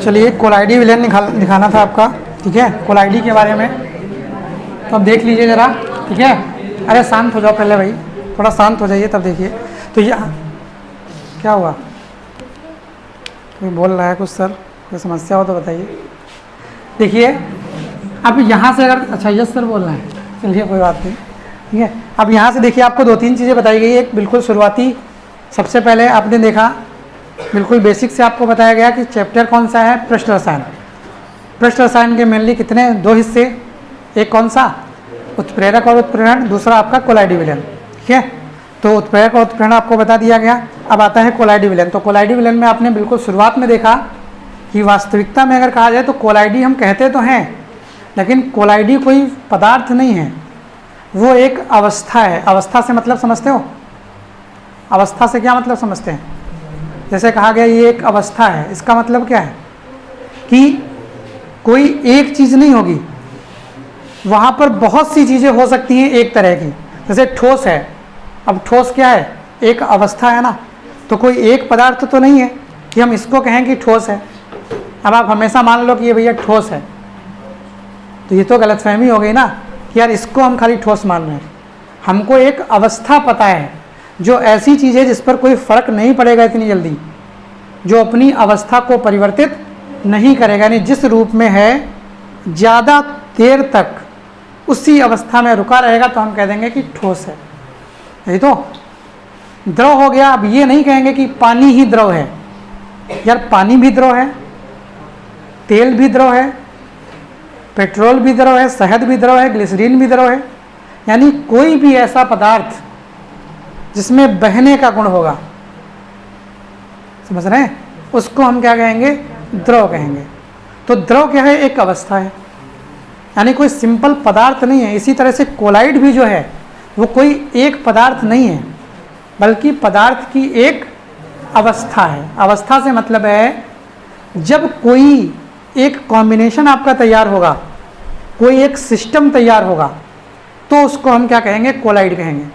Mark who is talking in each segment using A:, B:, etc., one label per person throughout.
A: चलिए कोलाइडी विलेन दिखाना था आपका, ठीक है, कोलाइडी के बारे में। तो अब देख लीजिए ज़रा, ठीक है। अरे शांत हो जाओ पहले भाई, थोड़ा शांत हो जाइए तब देखिए। तो ये क्या हुआ, कोई बोल रहा है कुछ सर, कोई समस्या हो तो बताइए। देखिए अब यहाँ से अगर, अच्छा यस सर बोल रहे हैं, चलिए कोई बात नहीं, ठीक है। अब यहाँ से देखिए आपको 2-3 चीज़ें बताई गई। एक बिल्कुल शुरुआती, सबसे पहले आपने देखा बिल्कुल बेसिक से आपको बताया गया कि चैप्टर कौन सा है, पृष्ठ रसायन। पृष्ठ रसायन के मेनली कितने, 2 हिस्से, एक कौन सा, उत्प्रेरक और उत्प्रेरण, दूसरा आपका कोलाइडी विलेन, ठीक है। तो उत्प्रेरक और उत्प्रेरण आपको बता दिया गया। अब आता है कोलाइडी विलेन। तो कोलाइडी विलेन में आपने बिल्कुल शुरुआत में देखा कि वास्तविकता में अगर कहा जाए तो कोलाइडी हम कहते तो हैं, लेकिन कोलाइडी कोई पदार्थ नहीं है, वो एक अवस्था है। अवस्था से मतलब समझते हो, अवस्था से क्या मतलब समझते हैं? जैसे कहा गया ये एक अवस्था है, इसका मतलब क्या है कि कोई एक चीज़ नहीं होगी, वहाँ पर बहुत सी चीज़ें हो सकती हैं एक तरह की। जैसे ठोस है, अब ठोस क्या है, एक अवस्था है ना, तो कोई एक पदार्थ तो नहीं है कि हम इसको कहें कि ठोस है। अब आप हमेशा मान लो कि ये भैया ठोस है, तो ये तो गलतफहमी हो गई ना कि यार इसको हम खाली ठोस मान रहे हैं। हमको एक अवस्था पता है, जो ऐसी चीज़ है जिस पर कोई फर्क नहीं पड़ेगा इतनी जल्दी, जो अपनी अवस्था को परिवर्तित नहीं करेगा, यानी जिस रूप में है ज़्यादा देर तक उसी अवस्था में रुका रहेगा, तो हम कह देंगे कि ठोस है। यही तो द्रव हो गया। अब ये नहीं कहेंगे कि पानी ही द्रव है, यार पानी भी द्रव है, तेल भी द्रव है, पेट्रोल भी द्रव है, शहद भी द्रव है, ग्लिसरीन भी द्रव है। यानी कोई भी ऐसा पदार्थ जिसमें बहने का गुण होगा, समझ रहे हैं, उसको हम क्या कहेंगे, द्रव कहेंगे। तो द्रव क्या है, एक अवस्था है, यानी कोई सिंपल पदार्थ नहीं है। इसी तरह से कोलाइड भी जो है वो कोई एक पदार्थ नहीं है, बल्कि पदार्थ की एक अवस्था है। अवस्था से मतलब है जब कोई एक कॉम्बिनेशन आपका तैयार होगा, कोई एक सिस्टम तैयार होगा, तो उसको हम क्या कहेंगे, कोलाइड कहेंगे।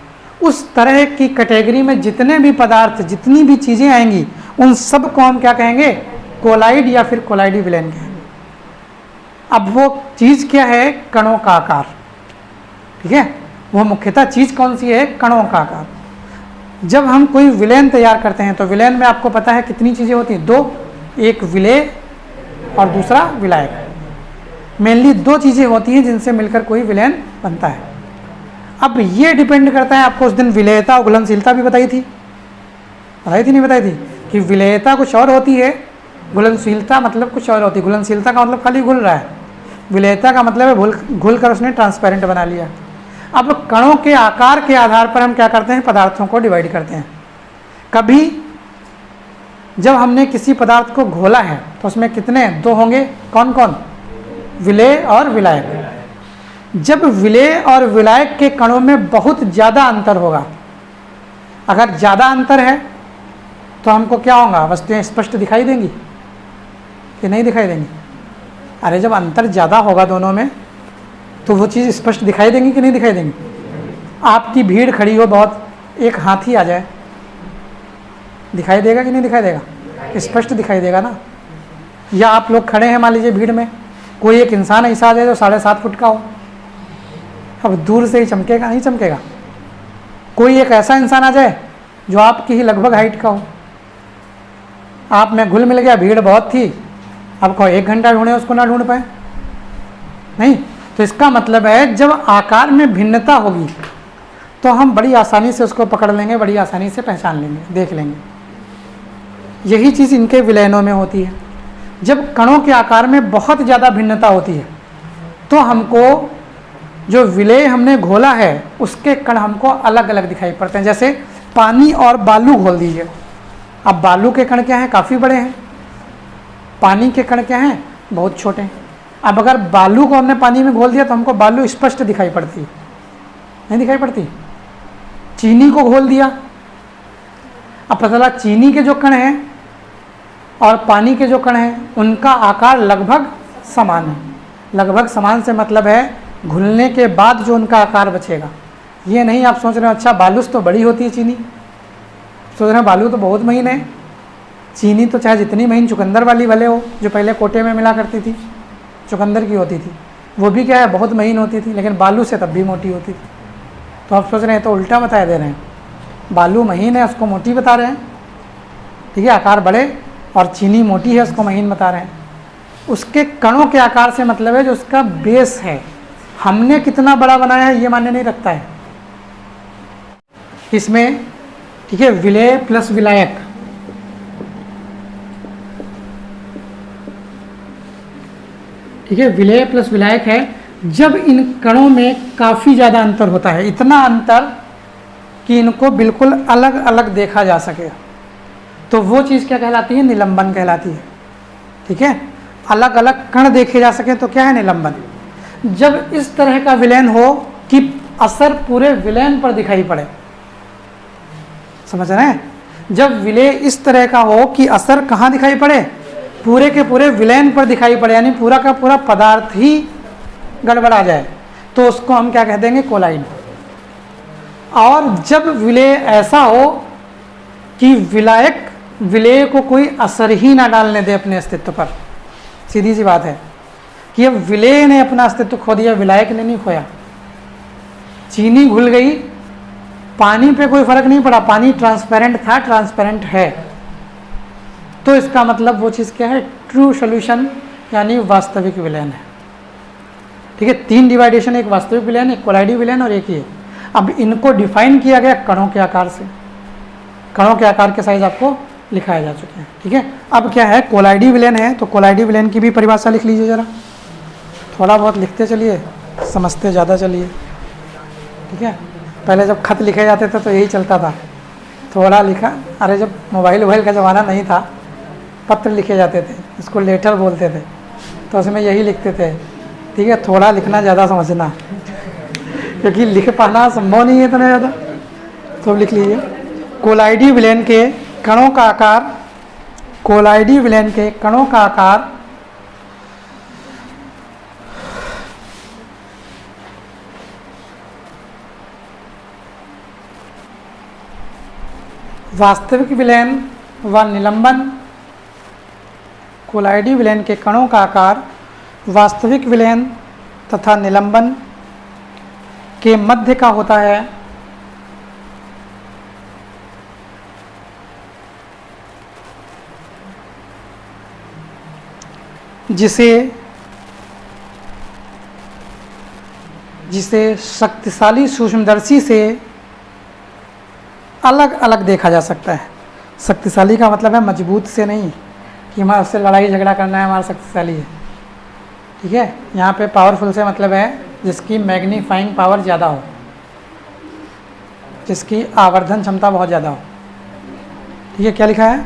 A: उस तरह की कैटेगरी में जितने भी पदार्थ, जितनी भी चीज़ें आएंगी, उन सब को हम क्या कहेंगे, कोलाइड या फिर कोलाइडी विलेन कहेंगे। अब वो चीज़ क्या है, कणों का आकार, ठीक है। वो मुख्यतः चीज़ कौन सी है, कणों का आकार। जब हम कोई विलेन तैयार करते हैं तो विलेन में आपको पता है कितनी चीज़ें होती हैं, 2, एक विलेय और दूसरा विलायक। मेनली 2 चीज़ें होती हैं जिनसे मिलकर कोई विलेन बनता है। अब ये डिपेंड करता है, आपको उस दिन विलेयता और घुलनशीलता भी बताई थी नहीं बताई थी, कि विलेयता कुछ और होती है, घुलनशीलता मतलब कुछ और होती है। घुलनशीलता का मतलब खाली घुल रहा है, विलेयता का मतलब है घुल कर उसने ट्रांसपेरेंट बना लिया। अब कणों के आकार के आधार पर हम क्या करते हैं, पदार्थों को डिवाइड करते हैं। कभी जब हमने किसी पदार्थ को घोला है तो उसमें कितने, 2 होंगे, कौन कौन, विलेय और विलायक। जब विलेय और विलायक के कणों में बहुत ज़्यादा अंतर होगा, अगर ज़्यादा अंतर है तो हमको क्या होगा, वस्तुएं स्पष्ट दिखाई देंगी कि नहीं दिखाई देंगी? अरे जब अंतर ज़्यादा होगा दोनों में, तो वो चीज़ स्पष्ट दिखाई देंगी कि नहीं दिखाई देंगी? आपकी भीड़ खड़ी हो बहुत, एक हाथी आ जाए, दिखाई देगा कि नहीं दिखाई देगा? स्पष्ट दिखाई देगा ना। या आप लोग खड़े हैं मान लीजिए भीड़ में, कोई एक इंसान ऐसा आ जाए जो 7.5 फुट का हो, अब दूर से ही चमकेगा, नहीं चमकेगा? कोई एक ऐसा इंसान आ जाए जो आपकी ही लगभग हाइट का हो, आप में घुल मिल गया, भीड़ बहुत थी, अब कहो 1 घंटा ढूंढे उसको ना ढूंढ पाए, नहीं। तो इसका मतलब है जब आकार में भिन्नता होगी तो हम बड़ी आसानी से उसको पकड़ लेंगे, बड़ी आसानी से पहचान लेंगे, देख लेंगे। यही चीज़ इनके विलयनों में होती है। जब कणों के आकार में बहुत ज़्यादा भिन्नता होती है तो हमको जो विलेय हमने घोला है उसके कण हमको अलग अलग दिखाई पड़ते हैं। जैसे पानी और बालू घोल दीजिए, अब बालू के कण क्या हैं, काफ़ी बड़े हैं, पानी के कण क्या हैं, बहुत छोटे हैं। अब अगर बालू को हमने पानी में घोल दिया तो हमको बालू स्पष्ट दिखाई पड़ती है, नहीं दिखाई पड़ती? चीनी को घोल दिया, अब पता चला चीनी के जो कण हैं और पानी के जो कण हैं उनका आकार लगभग समान है। लगभग समान से मतलब है घुलने के बाद जो उनका आकार बचेगा। ये नहीं आप सोच रहे हो अच्छा बालू तो बड़ी होती है चीनी, सोच रहे हैं बालू तो बहुत महीन है, चीनी तो चाहे जितनी महीन चुकंदर वाली भले हो, जो पहले कोटे में मिला करती थी, चुकंदर की होती थी, वो भी क्या है बहुत महीन होती थी, लेकिन बालू से तब भी मोटी होती थी। तो आप सोच रहे हैं तो उल्टा बता दे रहे हैं, बालू महीन है उसको मोटी बता रहे हैं, ठीक है, आकार बड़े, और चीनी मोटी है उसको महीन बता रहे हैं। उसके कणों के आकार से मतलब है जो उसका बेस है, हमने कितना बड़ा बनाया है ये मायने नहीं रखता है इसमें, ठीक है। विलेय प्लस विलायक, ठीक है, विलेय प्लस विलायक है जब इन कणों में काफ़ी ज़्यादा अंतर होता है, इतना अंतर कि इनको बिल्कुल अलग अलग देखा जा सके, तो वो चीज़ क्या कहलाती है, निलंबन कहलाती है, ठीक है। अलग अलग कण देखे जा सके तो क्या है, निलंबन। जब इस तरह का विलयन हो कि असर पूरे विलयन पर दिखाई पड़े, समझ रहे हैं, जब विलेय इस तरह का हो कि असर कहाँ दिखाई पड़े, पूरे के पूरे विलयन पर दिखाई पड़े, यानी पूरा का पूरा पदार्थ ही गड़बड़ा जाए, तो उसको हम क्या कह देंगे, कोलाइड। और जब विलेय ऐसा हो कि विलायक विलेय को कोई असर ही ना डालने दे अपने अस्तित्व पर, सीधी सी बात है कि अब विलेय ने अपना अस्तित्व खो दिया, विलायक ने नहीं खोया। चीनी घुल गई, पानी पे कोई फर्क नहीं पड़ा, पानी ट्रांसपेरेंट था, ट्रांसपेरेंट है, तो इसका मतलब वो चीज़ क्या है, ट्रू सॉल्यूशन, यानी वास्तविक विलयन है, ठीक है। 3 डिवाइडेशन, एक वास्तविक विलयन, एक कोलाइडी विलयन और एक ये। अब इनको डिफाइन किया गया कणों के आकार से, कणों के आकार के साइज आपको लिखाए जा चुके हैं, ठीक है। अब क्या है, कोलाइडी विलयन है, तो कोलाइडी विलयन की भी परिभाषा लिख लीजिए जरा, थोड़ा बहुत लिखते चलिए, समझते ज़्यादा चलिए, ठीक है। पहले जब खत लिखे जाते थे तो यही चलता था, थोड़ा लिखा, अरे जब मोबाइल वोबाइल का ज़माना नहीं था, पत्र लिखे जाते थे, इसको लेटर बोलते थे, तो उसमें यही लिखते थे, ठीक है, थोड़ा लिखना ज़्यादा समझना, क्योंकि लिख पाना संभव नहीं है इतना ज़्यादा, तो लिख लीजिए। कोलाइडी विलयन के कणों का आकार, कोलाइडी विलयन के कणों का आकार वास्तविक विलयन व निलंबन, कोलाइडी विलयन के कणों का आकार वास्तविक विलयन तथा निलंबन के मध्य का होता है, जिसे शक्तिशाली सूक्ष्मदर्शी से अलग अलग देखा जा सकता है। शक्तिशाली का मतलब है मजबूत से नहीं कि हमारे उससे लड़ाई झगड़ा करना है, हमारा शक्तिशाली है, ठीक है। यहाँ पे पावरफुल से मतलब है जिसकी मैग्नीफाइंग पावर ज़्यादा हो, जिसकी आवर्धन क्षमता बहुत ज़्यादा हो, ठीक है। क्या लिखा है,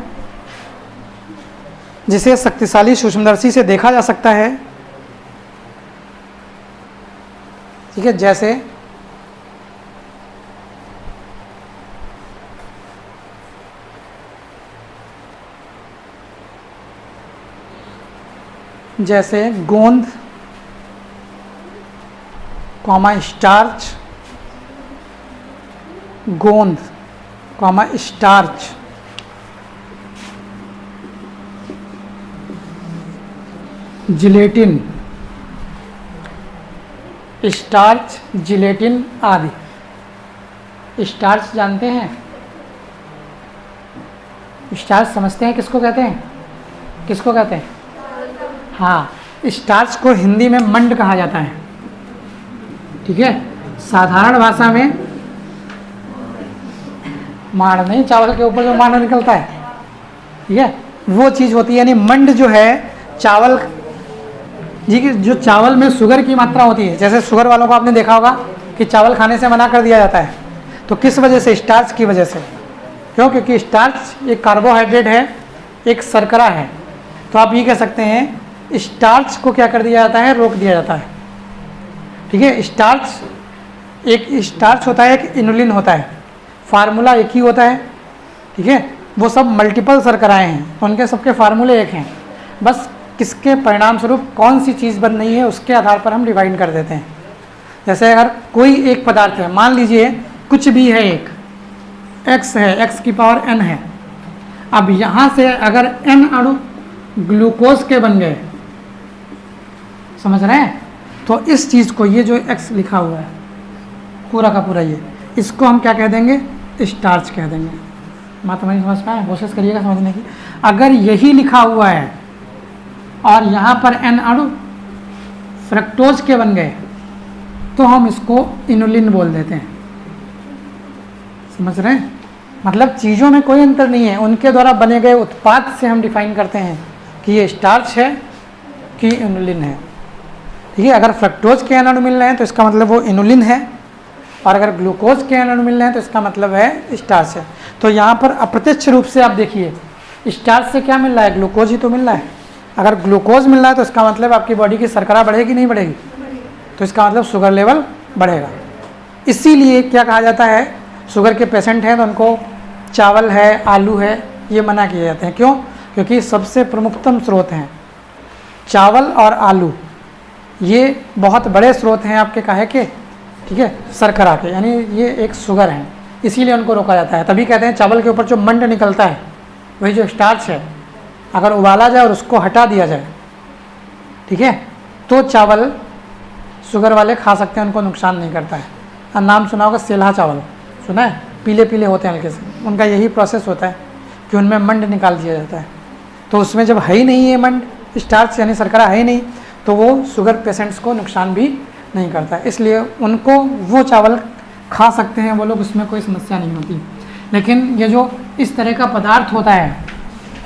A: जिसे शक्तिशाली सूक्ष्मदर्शी से देखा जा सकता है, ठीक है। जैसे गोंद, स्टार्च, गोंद, स्टार्च, जिलेटिन, स्टार्च, जिलेटिन आदि। स्टार्च जानते हैं, स्टार्च समझते हैं किसको कहते हैं, किसको कहते हैं, हाँ, स्टार्च को हिंदी में मंड कहा जाता है, ठीक है। साधारण भाषा में माड़ नहीं, चावल के ऊपर जो माड़ा निकलता है, ठीक है, वो चीज़ होती है। यानी मंड जो है चावल जी की, जो चावल में शुगर की मात्रा होती है, जैसे शुगर वालों को आपने देखा होगा कि चावल खाने से मना कर दिया जाता है, तो किस वजह से, स्टार्च की वजह से। क्यों, क्योंकि स्टार्च एक कार्बोहाइड्रेट है, एक शर्करा है, तो आप ये कह सकते हैं स्टार्च को क्या कर दिया जाता है, रोक दिया जाता है, ठीक है। स्टार्च होता है, एक इनुलिन होता है, फार्मूला एक ही होता है, ठीक है। वो सब मल्टीपल शर्कराएँ हैं, उनके सबके फार्मूले एक हैं, बस किसके परिणाम स्वरूप कौन सी चीज़ बन रही है उसके आधार पर हम डिवाइड कर देते हैं। जैसे अगर कोई एक पदार्थ है, मान लीजिए कुछ भी है, एक x है, x की पावर n है, अब यहाँ से अगर n अणु ग्लूकोज के बन गए, समझ रहे हैं, तो इस चीज़ को, ये जो x लिखा हुआ है पूरा का पूरा, ये इसको हम क्या कह देंगे, स्टार्च कह देंगे। बात हमारी समझ पाए, कोशिश करिएगा समझने की। अगर यही लिखा हुआ है और यहाँ पर n अणु फ्रक्टोज के बन गए तो हम इसको इनुलिन बोल देते हैं। समझ रहे हैं, मतलब चीज़ों में कोई अंतर नहीं है, उनके द्वारा बने गए उत्पाद से हम डिफाइन करते हैं कि ये स्टार्च है कि इनुलिन है। ठीक है, अगर फ्रक्टोज के अणु मिल रहे हैं तो इसका मतलब वो इनुलिन है, और अगर ग्लूकोज के अणु मिल रहे हैं तो इसका मतलब है स्टार्च है। तो यहाँ पर अप्रत्यक्ष रूप से आप देखिए, स्टार्च से क्या मिल रहा है, ग्लूकोज ही तो मिल रहा है। अगर ग्लूकोज मिल रहा है तो इसका मतलब आपकी बॉडी की शर्करा बढ़ेगी नहीं बढ़ेगी, तो इसका मतलब शुगर लेवल बढ़ेगा। इसीलिए क्या कहा जाता है, शुगर के पेशेंट हैं तो उनको चावल है, आलू है, ये मना किए जाते हैं। क्यों? क्योंकि सबसे प्रमुखतम स्रोत हैं चावल और आलू, ये बहुत बड़े स्रोत हैं आपके काहे के, ठीक है, शर्करा के, यानी ये एक शुगर है, इसीलिए उनको रोका जाता है। तभी कहते हैं चावल के ऊपर जो मंड निकलता है, वही जो स्टार्च है, अगर उबाला जाए और उसको हटा दिया जाए, ठीक है, तो चावल शुगर वाले खा सकते हैं, उनको नुकसान नहीं करता है। और नाम सुना होगा सेल्हा चावल, सुना है, पीले पीले होते हैं हल्के से, उनका यही प्रोसेस होता है कि उनमें मंड निकाल दिया जाता है। तो उसमें जब है ही नहीं है मंड, स्टार्च यानी शर्करा है ही नहीं, तो वो शुगर पेशेंट्स को नुकसान भी नहीं करता है, इसलिए उनको वो चावल खा सकते हैं वो लोग, उसमें कोई समस्या नहीं होती। लेकिन ये जो इस तरह का पदार्थ होता है,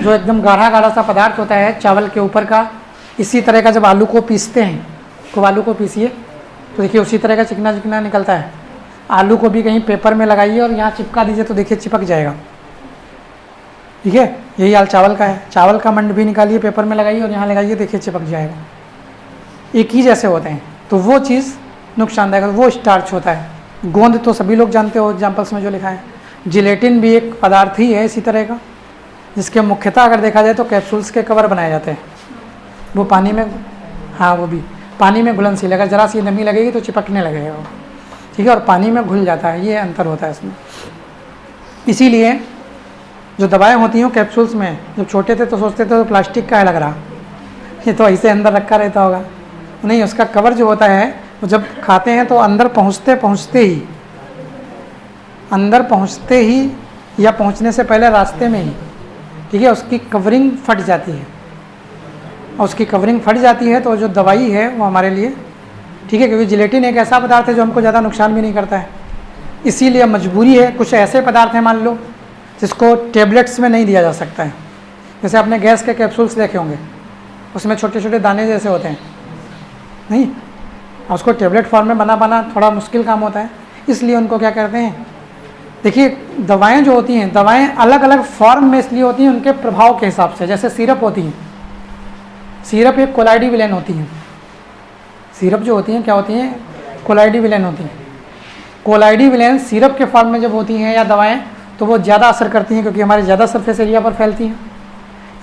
A: जो एकदम गाढ़ा गाढ़ा सा पदार्थ होता है चावल के ऊपर का, इसी तरह का जब आलू को पीसते हैं, तो आलू को पीसिए तो देखिए उसी तरह का चिकना चिकना निकलता है। आलू को भी कहीं पेपर में लगाइए और यहाँ चिपका दीजिए तो देखिए चिपक जाएगा। ठीक है, यही हाल चावल का है, चावल का मंड भी निकालिए, पेपर में लगाइए और यहाँ लगाइए, देखिए चिपक जाएगा। एक ही जैसे होते हैं, तो वो चीज़ नुकसानदायक, वो स्टार्च होता है। गोंद तो सभी लोग जानते हो, एग्जाम्पल्स में जो लिखा है। जिलेटिन भी एक पदार्थ ही है इसी तरह का, जिसके मुख्यतः अगर देखा जाए तो कैप्सूल्स के कवर बनाए जाते हैं। वो पानी में, हाँ वो भी पानी में घुलनशील, अगर जरा सी नमी लगेगी तो चिपकने लगेगा वो, ठीक है, और पानी में घुल जाता है, ये अंतर होता है इसमें। इसीलिए जो दवाएं होती हैं कैप्सूल्स में, जब छोटे थे तो सोचते थे तो प्लास्टिक का है लग रहा, ये तो ऐसे अंदर रखा रहता होगा, नहीं, उसका कवर जो होता है वो जब खाते हैं तो अंदर पहुँचते ही या पहुँचने से पहले रास्ते में ही, ठीक है, उसकी कवरिंग फट जाती है, और उसकी कवरिंग फट जाती है तो जो दवाई है वो हमारे लिए ठीक है, क्योंकि जिलेटिन एक ऐसा पदार्थ है जो हमको ज़्यादा नुकसान भी नहीं करता है। इसीलिए मजबूरी है, कुछ ऐसे पदार्थ हैं मान लो जिसको टेबलेट्स में नहीं दिया जा सकता है। जैसे आपने गैस के कैप्सूल्स देखे होंगे, उसमें छोटे छोटे दाने जैसे होते हैं, नहीं, और उसको टेबलेट फॉर्म में बना थोड़ा मुश्किल काम होता है, इसलिए उनको क्या करते हैं, देखिए दवाएं जो होती हैं, दवाएं अलग अलग फॉर्म में इसलिए होती हैं उनके प्रभाव के हिसाब से। जैसे सिरप होती हैं, सिरप एक कोलाइडी विलेन होती हैं, सिरप जो होती हैं क्या होती हैं, कोलाइडी विलेन होती हैं। कोलाइडी विलेन सिरप के फॉर्म में जब होती हैं या दवाएं, तो वो ज़्यादा असर करती हैं क्योंकि हमारे ज़्यादा सरफेस एरिया पर फैलती हैं,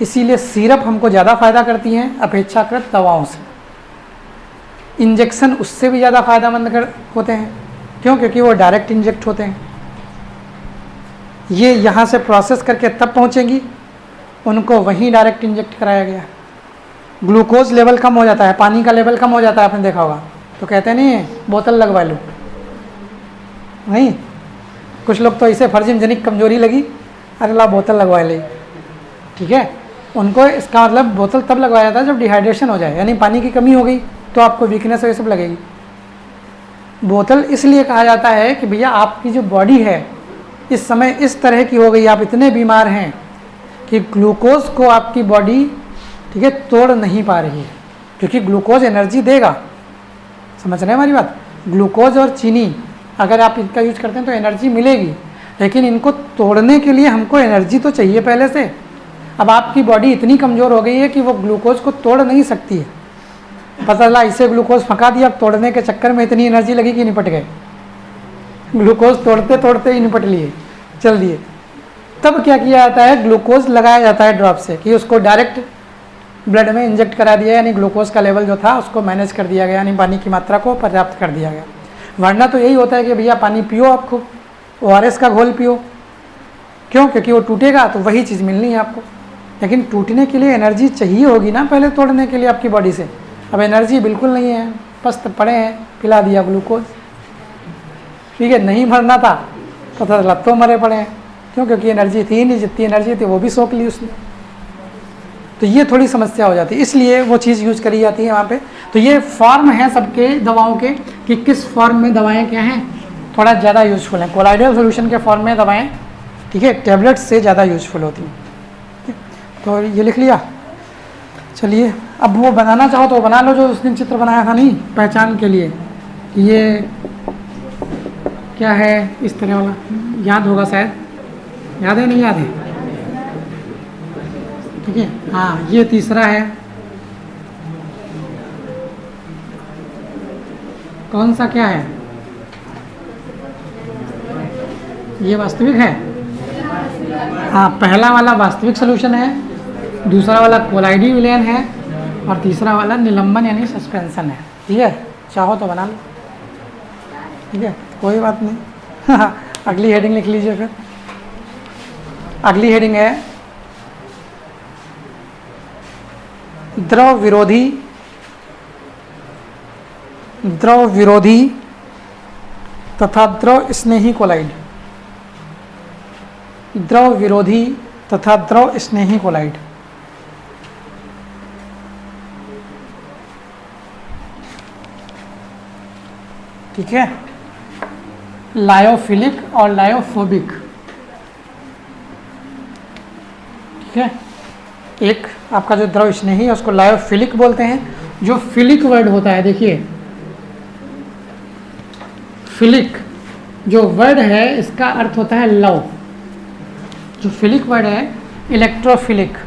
A: इसीलिए सिरप हमको ज़्यादा फायदा करती हैं अपेक्षाकृत दवाओं से। इंजेक्शन उससे भी ज़्यादा फायदेमंद होते हैं, क्यों? क्योंकि वो डायरेक्ट इंजेक्ट होते हैं, ये यहाँ से प्रोसेस करके तब पहुँचेंगी, उनको वहीं डायरेक्ट इंजेक्ट कराया गया। ग्लूकोज लेवल कम हो जाता है, पानी का लेवल कम हो जाता है, आपने देखा होगा, तो कहते नहीं है बोतल लगवा लो, नहीं, कुछ लोग तो इसे फर्जिनजनिक कमजोरी लगी, अरे ला बोतल लगवा ले, ठीक है, उनको इसका मतलब बोतल तब लगवाया जाता है जब डिहाइड्रेशन हो जाए, यानी पानी की कमी हो गई तो आपको वीकनेस ये सब लगेगी। बोतल इसलिए कहा जाता है कि भैया आपकी जो बॉडी है इस समय इस तरह की हो गई, आप इतने बीमार हैं कि ग्लूकोज को आपकी बॉडी, ठीक है, तोड़ नहीं पा रही है, क्योंकि ग्लूकोज एनर्जी देगा, समझ रहे हैं हमारी बात। ग्लूकोज और चीनी अगर आप इनका यूज करते हैं तो एनर्जी मिलेगी, लेकिन इनको तोड़ने के लिए हमको एनर्जी तो चाहिए पहले से। अब आपकी बॉडी इतनी कमज़ोर हो गई है कि वो ग्लूकोज को तोड़ नहीं सकती है, पता चला इसे ग्लूकोज फंका दिया, अब तोड़ने के चक्कर में इतनी एनर्जी लगी कि निपट गए, ग्लूकोज तोड़ते तोड़ते ही निपट लिए, चल दिए। तब क्या किया जाता है, ग्लूकोज लगाया जाता है ड्रॉप से, कि उसको डायरेक्ट ब्लड में इंजेक्ट करा दिया, यानी ग्लूकोज का लेवल जो था उसको मैनेज कर दिया गया, यानी पानी की मात्रा को पर्याप्त कर दिया गया। वरना तो यही होता है कि भैया पानी पियो, आप खूब ORS का घोल पियो, क्यों? क्योंकि वो टूटेगा तो वही चीज़ मिलनी है आपको, लेकिन टूटने के लिए एनर्जी चाहिए होगी ना पहले तोड़ने के लिए आपकी बॉडी से। अब एनर्जी बिल्कुल नहीं है, पस्त पड़े हैं, पिला दिया ग्लूकोज, ठीक है, नहीं मरना था तो लत्तों मरे पड़े हैं। क्यों? क्योंकि एनर्जी थी नहीं, जितनी एनर्जी थी वो भी सोख ली उसने। तो ये थोड़ी समस्या हो जाती है, इसलिए वो चीज़ यूज करी जाती है वहाँ पे। तो ये फॉर्म है सबके दवाओं के कि किस फॉर्म में दवाएं क्या हैं, थोड़ा ज़्यादा यूजफुल हैं। कोलाइडल सॉल्यूशन के फॉर्म में दवाएं, ठीक है, टैबलेट्स से ज़्यादा यूजफुल होती हैं। तो ये लिख लिया। चलिए अब वो बनाना चाहो तो बना लो, जो उस दिन चित्र बनाया था नहीं पहचान के लिए, ये क्या है इस तरह वाला, याद होगा शायद, याद है नहीं याद है? ठीक है, हाँ ये तीसरा है, कौन सा क्या है? ये वास्तविक है, हाँ पहला वाला वास्तविक सॉल्यूशन है, दूसरा वाला कोलाइडी विलयन है, और तीसरा वाला निलंबन यानी सस्पेंशन है। ठीक है, चाहो तो बना लो, ठीक है, कोई बात नहीं। अगली हेडिंग लिख लीजिए फिर। अगली हेडिंग है द्रव विरोधी तथा द्रव स्नेही कोलाइड। द्रव विरोधी तथा द्रव स्नेही कोलाइड। ठीक है, लायोफिलिक और लायोफोबिक। ठीक है, एक आपका जो द्रव स्नेही है उसको लायोफिलिक बोलते हैं। जो फिलिक वर्ड होता है, देखिए फिलिक जो वर्ड है इसका अर्थ होता है लव। जो फिलिक वर्ड है, इलेक्ट्रोफिलिक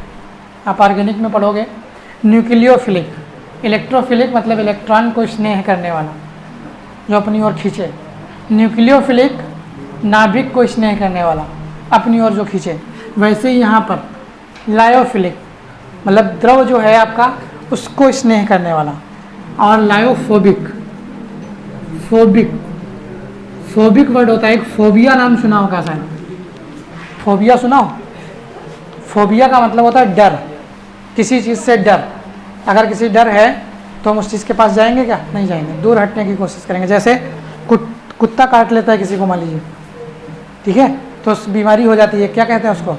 A: आप ऑर्गेनिक में पढ़ोगे, न्यूक्लियोफिलिक, इलेक्ट्रोफिलिक मतलब इलेक्ट्रॉन को स्नेह करने वाला, जो अपनी ओर खींचे। न्यूक्लियोफिलिक नाभिक को स्नेह करने वाला, अपनी ओर जो खींचे। वैसे ही यहाँ पर लायोफिलिक मतलब द्रव जो है आपका उसको स्नेह करने वाला। और लायोफोबिक, फोबिक वर्ड होता है, एक फोबिया नाम सुना होगा शायद, फोबिया सुना हो? फोबिया का मतलब होता है डर, किसी चीज़ से डर। अगर किसी डर है तो हम उस चीज़ के पास जाएंगे क्या? नहीं जाएंगे, दूर हटने की कोशिश करेंगे। जैसे कुत्ता काट लेता है किसी को, मान लीजिए, ठीक है, तो उस बीमारी हो जाती है, क्या कहते हैं उसको?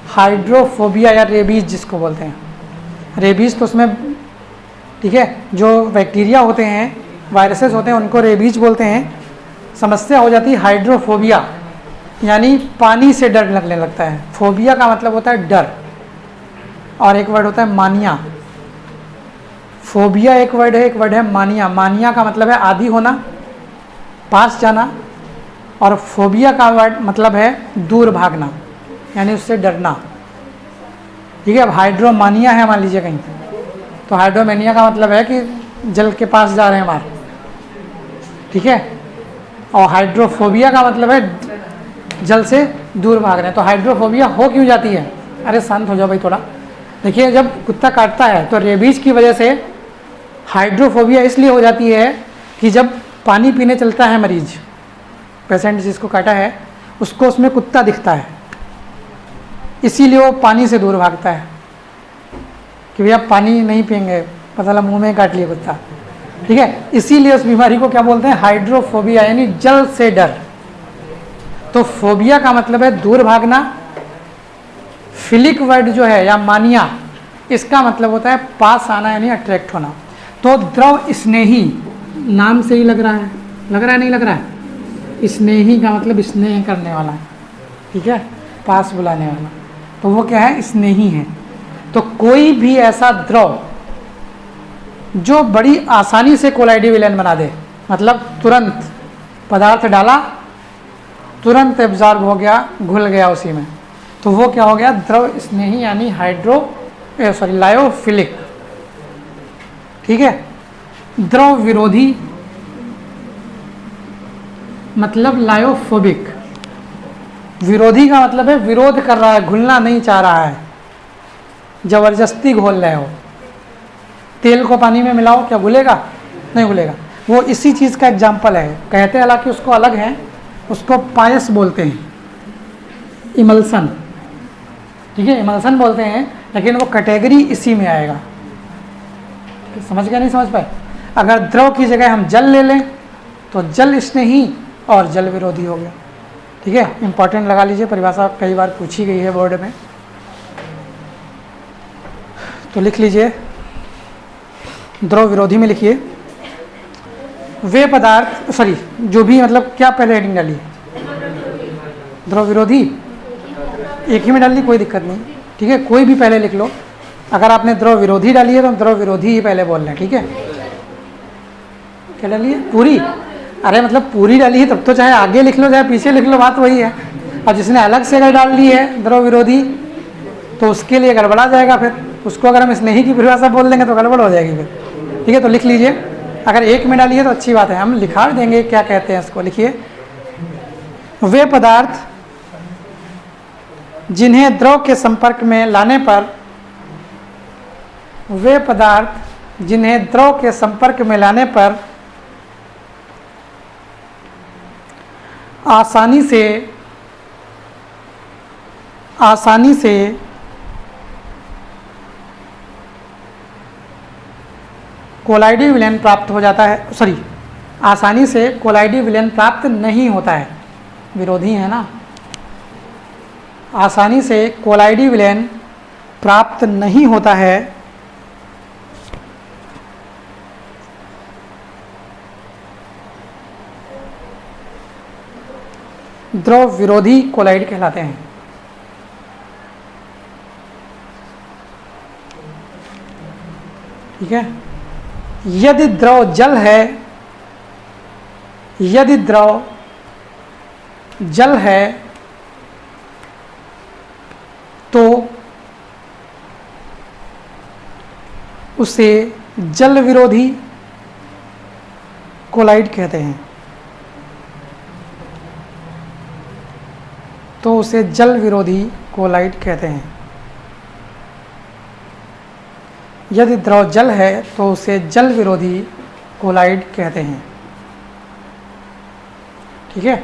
A: हाइड्रोफोबिया या रेबीज जिसको बोलते हैं। रेबीज तो उसमें, ठीक है, जो बैक्टीरिया होते हैं, वायरसेस होते हैं, उनको रेबीज बोलते हैं। समस्या हो जाती है हाइड्रोफोबिया, यानी पानी से डर लगने लगता है। फोबिया का मतलब होता है डर। और एक वर्ड होता है मानिया। फोबिया एक वर्ड है, एक वर्ड है मानिया। मानिया का मतलब है आदी होना, पास जाना, और फोबिया का वर्ड मतलब है दूर भागना, यानी उससे डरना। ठीक है, अब हाइड्रोमानिया है मान लीजिए कहीं, तो हाइड्रोमानिया का मतलब है कि जल के पास जा रहे हैं मार, ठीक है। और हाइड्रोफोबिया का मतलब है जल से दूर भाग रहे हैं। तो हाइड्रोफोबिया हो क्यों जाती है? अरे शांत हो जाओ भाई थोड़ा। देखिए, जब कुत्ता काटता है तो रेबीज की वजह से हाइड्रोफोबिया इसलिए हो जाती है कि जब पानी पीने चलता है मरीज, पेशेंट जिसको काटा है, उसको उसमें कुत्ता दिखता है, इसीलिए वो पानी से दूर भागता है कि भैया पानी नहीं पियेंगे, पता लगा मुंह में काट लिया कुत्ता। ठीक है, इसीलिए उस बीमारी को क्या बोलते हैं? हाइड्रोफोबिया, यानी जल से डर। तो फोबिया का मतलब है दूर भागना। फिलिक वर्ड जो है या मानिया, इसका मतलब होता है पास आना, यानी अट्रैक्ट होना। तो द्रव स्नेही, नाम से ही लग रहा है, नहीं लग रहा है? स्नेही का मतलब स्नेह करने वाला, ठीक है, पास बुलाने वाला। तो वो क्या है? स्नेही है। तो कोई भी ऐसा द्रव जो बड़ी आसानी से कोलाइडी विलयन बना दे, मतलब तुरंत पदार्थ डाला, तुरंत एब्जॉर्ब हो गया, घुल गया उसी में, तो वो क्या हो गया? द्रव स्नेही, यानी लायोफिलिक। ठीक है। द्रव विरोधी मतलब लायोफोबिक। विरोधी का मतलब है विरोध कर रहा है, घुलना नहीं चाह रहा है, जबरदस्ती घोल रहे हो। तेल को पानी में मिलाओ, क्या घुलेगा? नहीं घुलेगा। वो इसी चीज़ का एग्जाम्पल है। कहते हैं हालांकि उसको अलग है, उसको पायस बोलते हैं। इमल्सन, ठीक है, इमल्सन बोलते हैं, लेकिन वो कैटेगरी इसी में आएगा। समझ गया नहीं समझ पाए? अगर द्रव की जगह हम जल ले लें तो जल स्नेही और जल विरोधी हो गया। ठीक है, इंपॉर्टेंट लगा लीजिए, परिभाषा कई बार पूछी गई है बोर्ड में, तो लिख लीजिए। द्रव विरोधी में लिखिए वे पदार्थ, सॉरी जो भी, मतलब क्या पहले हेडिंग डाली है? द्रव विरोधी, एक ही में डाल ली, कोई दिक्कत नहीं। ठीक है, कोई भी पहले लिख लो। अगर आपने द्रव विरोधी डाली है तो द्रव विरोधी ही पहले बोल रहे हैं। ठीक है, क्या डाली है? पूरी। अरे मतलब पूरी डाली है तब तो चाहे आगे लिख लो चाहे पीछे लिख लो, बात वही है। और जिसने अलग से अगर डाल ली है द्रव विरोधी तो उसके लिए गड़बड़ा जाएगा, फिर उसको अगर हम स्नेही की परिभाषा बोल देंगे तो गड़बड़ हो जाएगी फिर। ठीक है, तो लिख लीजिए। अगर एक में डाली है तो अच्छी बात है, हम लिखा देंगे क्या कहते हैं इसको। लिखिए वे पदार्थ जिन्हें द्रव के संपर्क में लाने पर, वे पदार्थ जिन्हें द्रव के संपर्क में लाने पर आसानी से कोलाइडी विलयन प्राप्त हो जाता है, सॉरी आसानी से कोलाइडी विलयन प्राप्त नहीं होता है, विरोधी है ना। आसानी से कोलाइडी विलयन प्राप्त नहीं होता है द्रव विरोधी कोलाइड कहलाते हैं। ठीक है, यदि द्रव जल है, यदि द्रव जल है तो उसे जल विरोधी कोलाइड कहते हैं, तो उसे जल विरोधी कोलाइड कहते हैं। यदि द्रव जल है तो उसे जल विरोधी कोलाइड कहते हैं। ठीक है,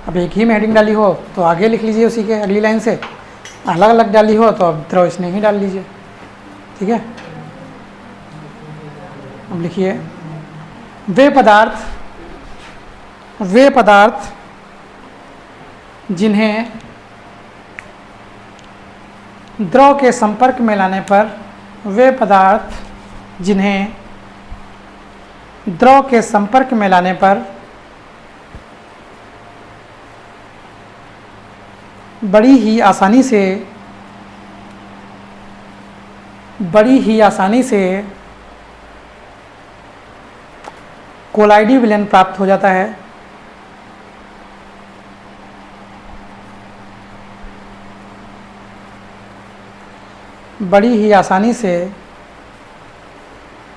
A: अब एक ही में हेडिंग डाली हो तो आगे लिख लीजिए उसी के अगली लाइन से, अलग अलग डाली हो तो अब द्रव स्नेही डाल लीजिए। ठीक है, अब लिखिए वे पदार्थ जिन्हें द्रव के संपर्क में लाने पर, वे पदार्थ जिन्हें द्रव के संपर्क में लाने पर बड़ी ही आसानी से कोलाइडी विलयन प्राप्त हो जाता है, बड़ी ही आसानी से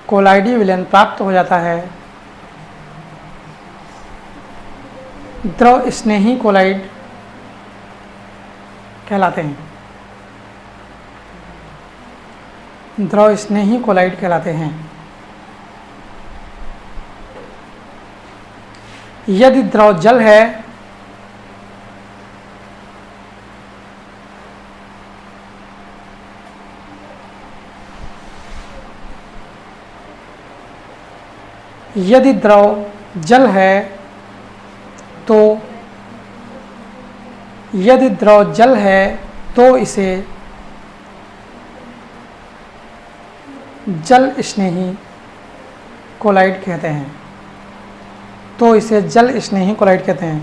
A: कोलाइडी विलयन प्राप्त हो जाता है द्रव स्नेही कोलाइड कहलाते हैं, द्रव स्नेही कोलाइड कहलाते हैं। यदि द्रव जल है यदि द्रव जल है तो, यदि द्रव जल है तो इसे जल स्नेही कोलाइड कहते हैं, तो इसे जल स्नेही कोलाइड कहते हैं,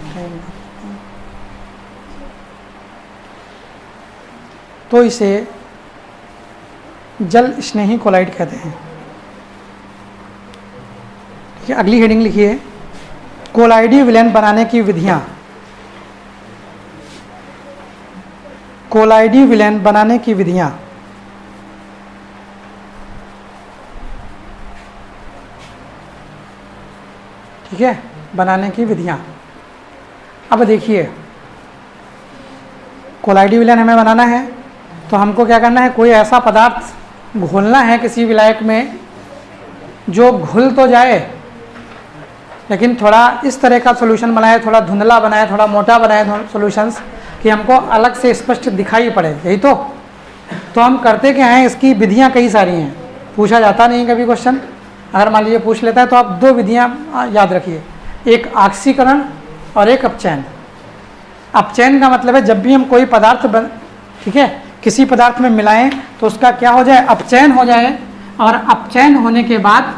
A: तो इसे जल स्नेही कोलाइड कहते हैं। ठीक है, अगली हेडिंग लिखिए कोलाइडी विलयन बनाने की विधियां। कोलाइडी विलयन बनाने की विधियां। ठीक है, बनाने की विधियां। अब देखिए कोलाइडी विलयन हमें बनाना है तो हमको क्या करना है, कोई ऐसा पदार्थ घोलना है किसी विलायक में जो घुल तो जाए लेकिन थोड़ा इस तरह का सॉल्यूशन बनाए, थोड़ा धुंधला बनाए, थोड़ा मोटा बनाए सॉल्यूशंस, कि हमको अलग से स्पष्ट दिखाई पड़े, यही तो हम करते क्या हैं, इसकी विधियां कई सारी हैं, पूछा जाता नहीं कभी क्वेश्चन, अगर मान लीजिए पूछ लेता है तो आप दो विधियां याद रखिए, एक ऑक्सीकरण और एक अपचयन। अपचयन का मतलब है जब भी हम कोई पदार्थ ठीक है किसी पदार्थ में मिलाएं तो उसका क्या हो जाए, अपचयन हो जाए, और अपचयन होने के बाद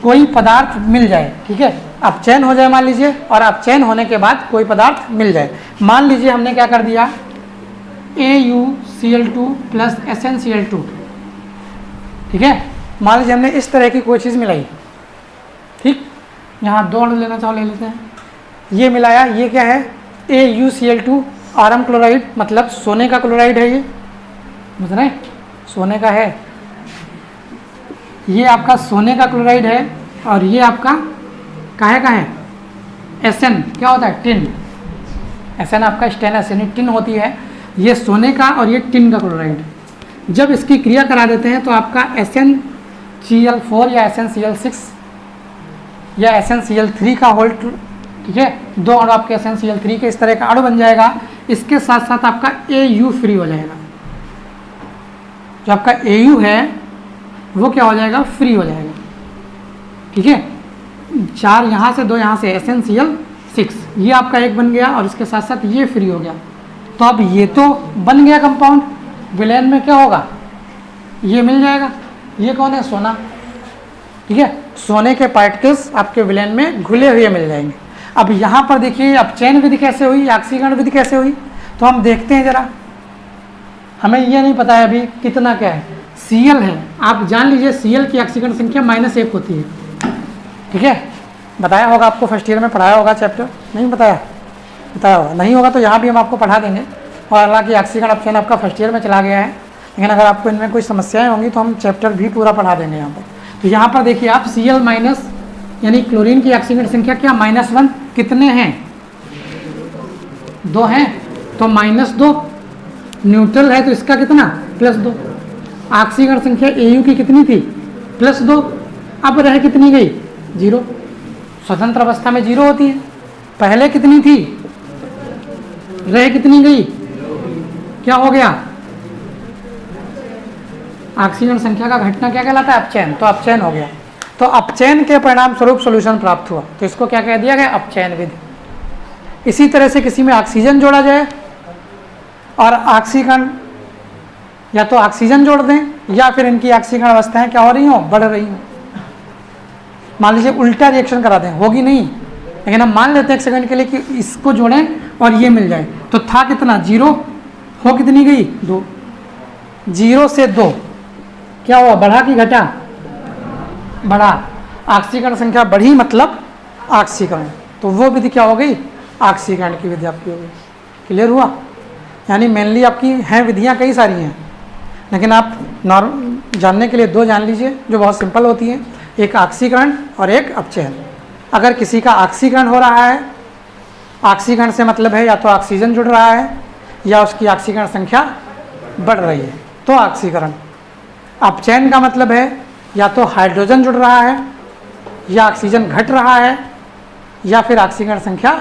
A: कोई पदार्थ मिल जाए, ठीक है, अपचयन हो जाए मान लीजिए, और अपचयन होने के बाद कोई पदार्थ मिल जाए। मान लीजिए हमने क्या कर दिया, AuCl2 प्लस SnCl2, ठीक है, मान लीजिए हमने इस तरह की कोई चीज़ मिलाई, ठीक, यहाँ 2 अणु लेना चाहो ले लेते हैं, ये मिलाया, ये क्या है, AuCl2 आरम क्लोराइड, मतलब सोने का क्लोराइड है, ये समझ रहे हैं, सोने का है, ये आपका सोने का क्लोराइड है, और ये आपका काहे का है, Sn क्या होता है, टिन, Sn आपका स्टेनलेस यानी टिन होती है, ये सोने का और ये टिन का क्लोराइड। जब इसकी क्रिया करा देते हैं तो आपका SnCl4 या SnCl6 या SnCl3 का होल, ठीक है, 2 अणु आपके SnCl3 के इस तरह का अणु बन जाएगा। इसके साथ साथ आपका Au फ्री हो जाएगा, जो आपका Au है वो क्या हो जाएगा, फ्री हो जाएगा, ठीक है, 4 यहाँ से 2 यहाँ से, SnCl6 ये आपका एक बन गया, और इसके साथ साथ ये फ्री हो गया। तो अब ये तो बन गया कंपाउंड, विलयन में क्या होगा, ये मिल जाएगा, ये कौन है, सोना, ठीक है, सोने के पार्टिकल्स आपके विलयन में घुले हुए मिल जाएंगे। अब यहाँ पर देखिए अपचयन विधि कैसे हुई, ऑक्सीकरण विधि कैसे हुई, तो हम देखते हैं जरा, हमें ये नहीं पता है अभी कितना क्या है, Cl है, आप जान लीजिए Cl की ऑक्सीकरण संख्या -1 होती है, ठीक है, बताया होगा आपको, फर्स्ट ईयर में पढ़ाया होगा चैप्टर, नहीं बताया होगा, नहीं होगा तो यहाँ भी हम आपको पढ़ा देंगे, और हालांकि ऑक्सीकरण अपचयन आपका फर्स्ट ईयर में चला गया है, लेकिन अगर आपको इनमें कोई समस्याएं होंगी तो हम चैप्टर भी पूरा पढ़ा देंगे यहाँ पर। तो यहाँ पर देखिए आप Cl माइनस यानी क्लोरीन की ऑक्सीकरण संख्या क्या, -1, कितने हैं, 2 हैं, तो -2, न्यूट्रल है तो इसका कितना, +2, ऑक्सीकरण संख्या Au की कितनी थी, +2, अब रह कितनी गई, 0, स्वतंत्र अवस्था में 0 होती है, पहले कितनी थी, रह कितनी गई, क्या हो गया, ऑक्सीजन संख्या का घटना क्या कहलाता है, अपचयन, तो अपचयन हो गया। तो अपचयन के परिणाम स्वरूप सॉल्यूशन प्राप्त हुआ, तो इसको क्या कह दिया गया, अपचयन विधि। इसी तरह से किसी में ऑक्सीजन जोड़ा जाए और ऑक्सीकरण, या तो ऑक्सीजन जोड़ दें या फिर इनकी ऑक्सीकरण अवस्थाएं क्या हो रही हो, बढ़ रही हो, मान लीजिए उल्टा रिएक्शन करा दें, होगी नहीं, लेकिन हम मान लेते हैं 1 सेकंड के लिए कि इसको जोड़ें और ये मिल जाए, तो था कितना, 0, हो कितनी गई, 2, 0 से 2 क्या हुआ, बढ़ा कि घटा, बढ़ा, ऑक्सीकरण संख्या बढ़ी मतलब ऑक्सीकरण, तो वो विधि क्या हो गई, ऑक्सीकरण की विधि आपकी हो गई। क्लियर हुआ, यानी मेनली आपकी हैं विधियाँ कई सारी हैं, लेकिन आप जानने के लिए 2 जान लीजिए जो बहुत सिंपल होती हैं, एक ऑक्सीकरण और एक अपचयन। अगर किसी का ऑक्सीकरण हो रहा है, ऑक्सीकरण से मतलब है या तो ऑक्सीजन जुड़ रहा है या उसकी ऑक्सीकरण संख्या बढ़ रही है, तो ऑक्सीकरण। अपचयन का मतलब है या तो हाइड्रोजन जुड़ रहा है या ऑक्सीजन घट रहा है या फिर ऑक्सीकरण संख्या,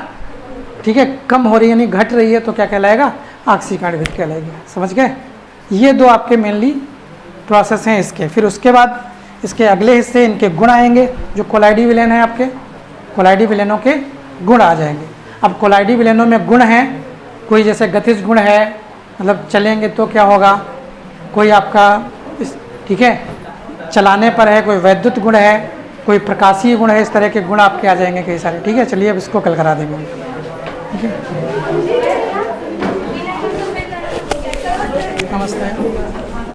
A: ठीक है, कम हो रही है यानी घट रही है, तो क्या कहलाएगा, ऑक्सीकरण विधि कहलाएगी। समझ गए, ये 2 आपके मेनली प्रोसेस हैं इसके। फिर उसके बाद इसके अगले हिस्से इनके गुण आएंगे, जो कोलाइडी विलयन है आपके, कोलाइडी विलयनों के गुण आ जाएंगे। अब कोलाइडी विलयनों में गुण हैं, कोई जैसे गतिज गुण है, मतलब चलेंगे तो क्या होगा, कोई आपका ठीक है चलाने पर है, कोई वैद्युत गुण है, कोई प्रकाशीय गुण है, इस तरह के गुण आपके आ जाएंगे कई सारे। ठीक है, चलिए अब इसको कल करा देंगे। ठीक है, नमस्ते।